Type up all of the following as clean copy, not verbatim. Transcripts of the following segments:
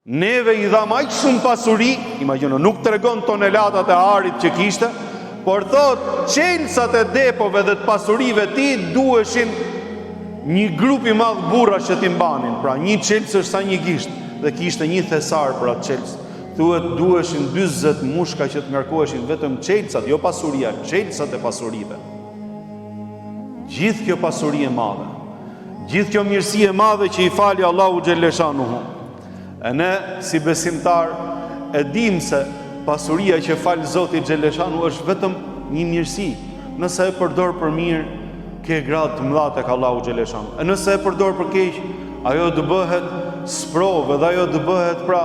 Neve I dha aq shumë pasuri, imagjino, nuk tregon tonelatat e arit që kishte, por thot qelësat e depove dhe të pasurive ti duheshin një grup I madh burra që t'i mbanin. Pra një qelës është sa një gisht, dhe kishte një thesar për atë qelës. Thuhet duheshin 40 mushka që të ngarkoheshin vetëm qelësat, jo pasuria, qelësat e pasurive. Gjithë kjo pasuri e madhe, gjithë kjo mirësi e madhe që I fali Allahu xhaleshanuhu. E ne si besimtar e dim se pasuria që falë Zoti xhaleshanuhu është vetëm një mirësi. Nëse e përdor për mirë, ke gradë të mëdha tek Allahu xhaleshanuhu. E nëse e përdor për keq, ajo të bëhet sprovë dhe ajo të bëhet pra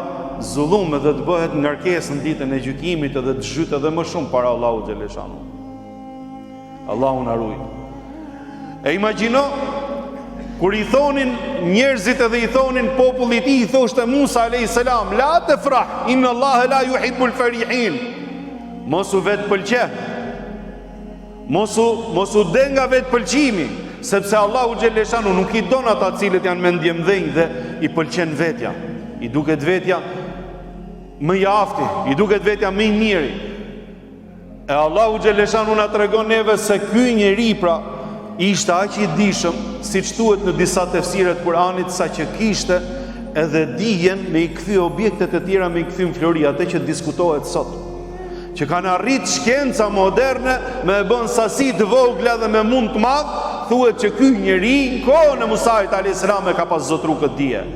zullum dhe të bëhet ngarkesë në ditën e gjykimit dhe të zhytet edhe më shumë para Allahu xhaleshanuhu. Allahu na ruaj. E imagjino kur I thonin njerëzit edhe I thonin popullit I thoshte Musa a.s. La të frah, inna Allah la yuhibbul farihin. Mosu vetë pëlqe, mosu de nga vetë pëlqimi, sepse Allahu xhaleshanu nuk I don ata cilët janë me ndjemdhenj dhe I pëlqen vetja. I duket vetja më I afti, I duket vetja më I miri. E Allahu xhaleshanu na tregon neve se ky njeri pra ishte aq I dishëm, siç thuhet në disa tefsire të Kuranit, sa që kishte edhe dijen me I kthy objektet e tjera me I kthy në flori, atë që diskutohet sot. Që kanë arrit shkenca moderne me e bën sasi të vogla dhe me mund të madh, thuhet që ky njeri në kohën e Musait alayhis salam e ka pas zotru këtë dije.